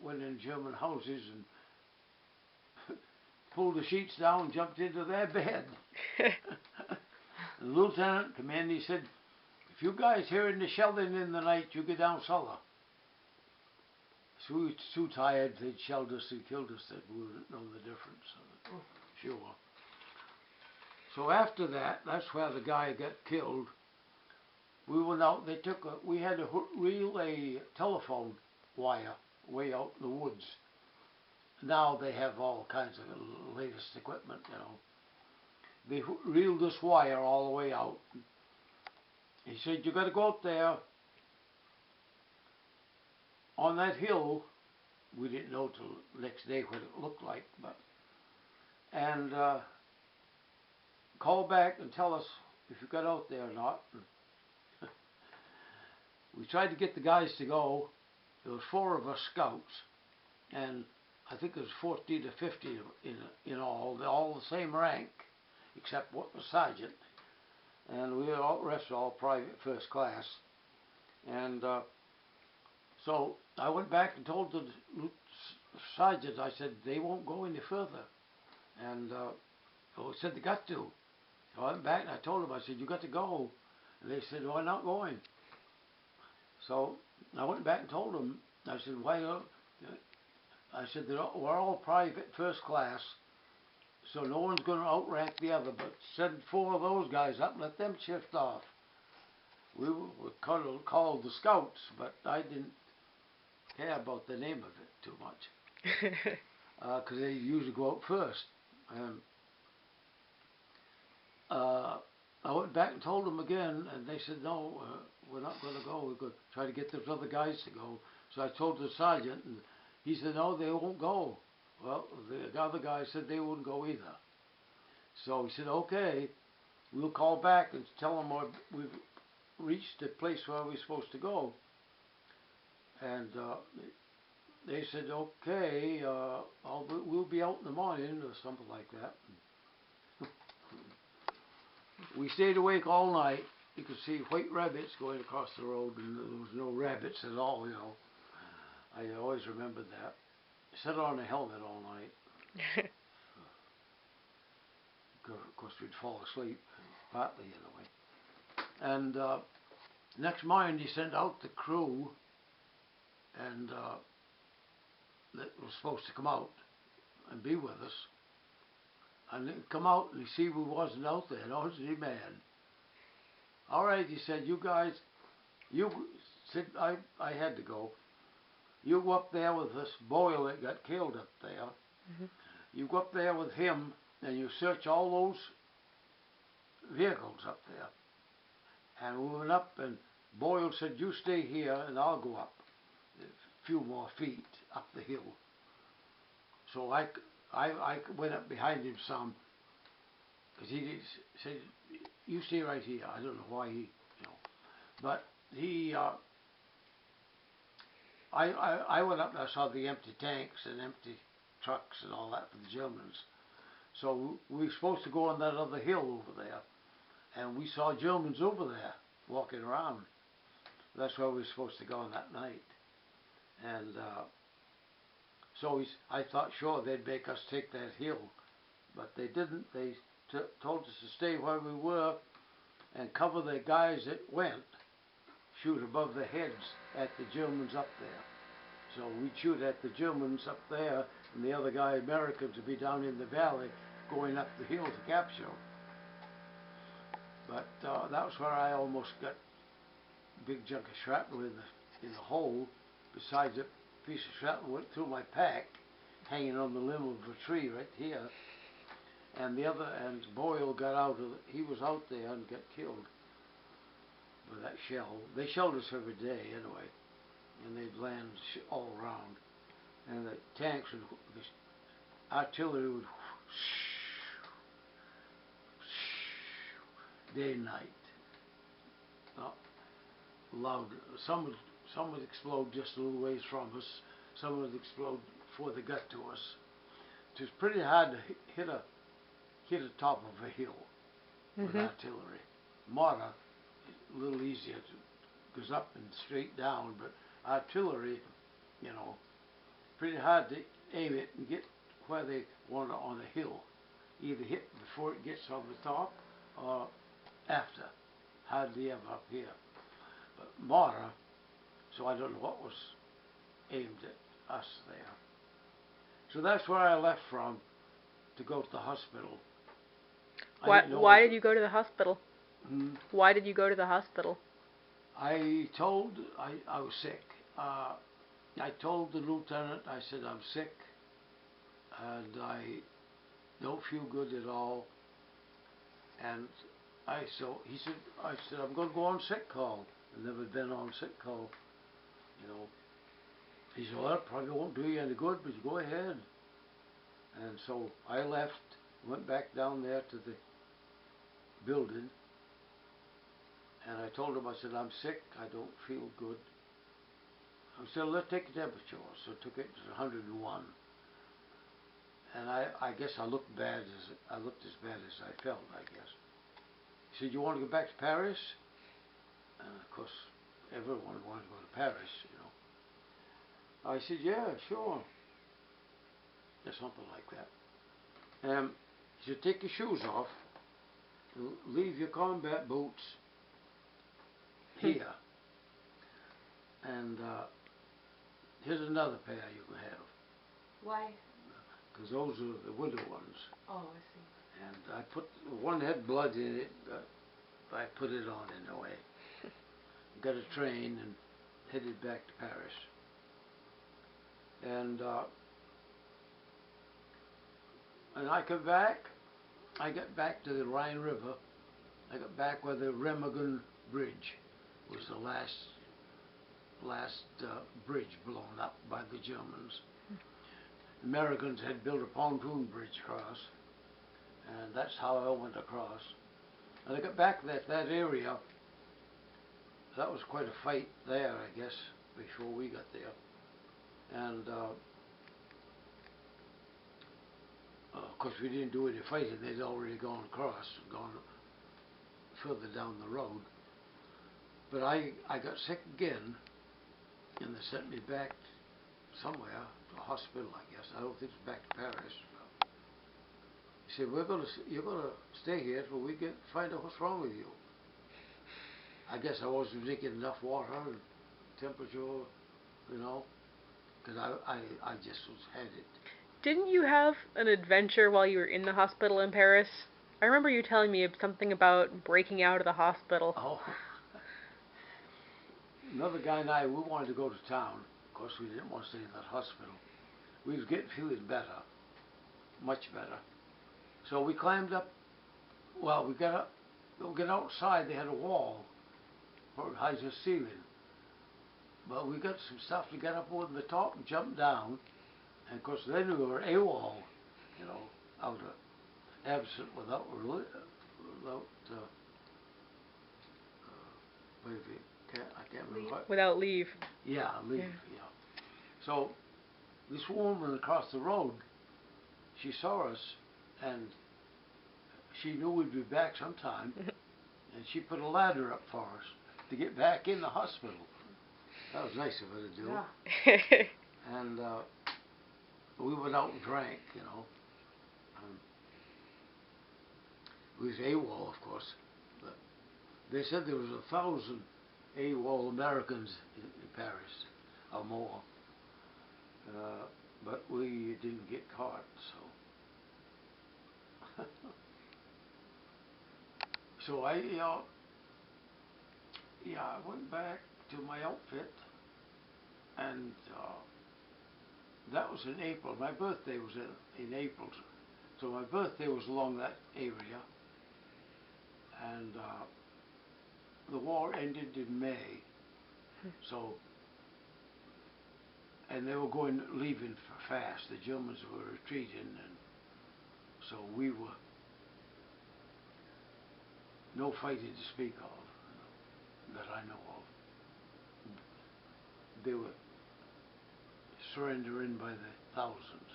went in German houses and pulled the sheets down, jumped into their bed. The lieutenant come in, he said, if you guys hearing the shelling in the night, you get down cellar. So we were too tired, they'd shelled us and killed us, that we wouldn't know the difference. Sure. So after that, that's where the guy got killed. We went out, we had to reel a telephone wire way out in the woods. Now they have all kinds of latest equipment, you know. They reeled this wire all the way out. He said, you got to go out there on that hill. We didn't know till the next day what it looked like, and call back and tell us if you got out there or not. We tried to get the guys to go. There was 4 of us scouts, and I think there was 14 to 15 in all the same rank, except what was sergeant, and we were all rest all private first class. And so I went back and told the sergeant, I said, they won't go any further. And he said they got to. So I went back and I told them, I said, you got to go. And they said, why not going? So I went back and told them, I said, why? I said, we're all private first class, so no one's going to outrank the other, but send 4 of those guys up and let them shift off. We were called the Scouts, but I didn't care about the name of it too much, because they usually go out first. I went back and told them again, and they said, no, we're not going to go. We're going to try to get those other guys to go. So I told the sergeant, and he said, no, they won't go. Well, the other guy said they wouldn't go either. So he said, okay, we'll call back and tell them we've reached the place where we're supposed to go. And they said, okay, we'll be out in the morning or something like that. We stayed awake all night. You could see white rabbits going across the road, and there was no rabbits at all, you know. I always remembered that. Sat on a helmet all night. Of course, we'd fall asleep, partly anyway. And next morning, he sent out the crew, and that was supposed to come out and be with us. And they come out and he see we wasn't out there. And wasn't he mad? All right, he said, you guys, you said I had to go. You go up there with this boy that got killed up there. Mm-hmm. You go up there with him and you search all those vehicles up there. And we went up, and Boyle said, you stay here and I'll go up a few more feet up the hill. So I went up behind him some, because he said, you stay right here. I don't know why he, you know. But he, I went up and I saw the empty tanks and empty trucks and all that for the Germans. So we were supposed to go on that other hill over there, and we saw Germans over there walking around. That's where we were supposed to go on that night. And so I thought, sure, they'd make us take that hill, but they didn't. They told us to stay where we were and cover the guys that went, shoot above the heads at the Germans up there. So we'd shoot at the Germans up there, and the other guy, Americans, would be down in the valley going up the hill to capture them. But that was where I almost got a big chunk of shrapnel in the hole. Besides, a piece of shrapnel went through my pack, hanging on the limb of a tree right here. And Boyle got out of he was out there and got killed with that shell. They shelled us every day anyway, and they'd land all around. And the tanks would, the artillery would day and night. Loud. Some would explode just a little ways from us. Some would explode before they got to us. It was pretty hard to hit the top of a hill with artillery. Mortar, a little easier. It goes up and straight down, but artillery, you know, pretty hard to aim it and get where they want it on the hill. Either hit before it gets on the top or after. Hardly ever up here. But mortar, so I don't know what was aimed at us there. So that's where I left from to go to the hospital. Why did you go to the hospital? Why did you go to the hospital? I was sick. I told the lieutenant, I said, I'm sick and I don't feel good at all. And I said, I'm going to go on sick call. I've never been on sick call, you know. He said, well, it probably won't do you any good, but you go ahead. And so I left, went back down there to the building, and I told him, I said, I'm sick, I don't feel good. I said, let's take a temperature. So I took it to 101. And I guess I looked as bad as I felt, I guess. He said, you want to go back to Paris? And of course, everyone wanted to go to Paris, you know. I said, yeah, sure. Or something like that. He said, take your shoes off, leave your combat boots here. And here's another pair you can have. Why? Because those are the winter ones. Oh, I see. And I put, one had blood in it, I put it on in a way. Got a train and headed back to Paris. And I come back, I got back to the Rhine River. I got back where the Remagen Bridge was the last bridge blown up by the Germans. The Americans had built a pontoon bridge across, and that's how I went across. And I got back to that area. That was quite a fight there, I guess, before we got there. And of course we didn't do any fighting. They'd already gone across, gone further down the road. But I got sick again, and they sent me back somewhere to a hospital, I guess. I don't think it's back to Paris. He said, you're gonna stay here till we find out what's wrong with you. I guess I wasn't drinking enough water and temperature, you know, because I just had it. Didn't you have an adventure while you were in the hospital in Paris? I remember you telling me something about breaking out of the hospital. Oh. Another guy and I, we wanted to go to town. Of course, we didn't want to stay in that hospital. We was feeling better, much better. So we climbed up. Well, we got outside. They had a wall for high to the ceiling. But we got some stuff to get up over the top and jump down. And of course, then we were AWOL, you know, out of absent without I can't remember what. Without leave. Yeah, leave. Yeah. So this woman across the road, she saw us, and she knew we'd be back sometime, and she put a ladder up for us to get back in the hospital. That was nice of her to do. Yeah. And we went out and drank, you know. We was AWOL, of course, but they said there was 1,000 AWOL Americans in Paris, or more. But we didn't get caught, so. So I went back to my outfit, and that was in April. My birthday was in April, so my birthday was along that area, and the war ended in May. So, and they were leaving fast. The Germans were retreating, and so we were no fighting to speak of, that I know of. They were surrendering by the thousands.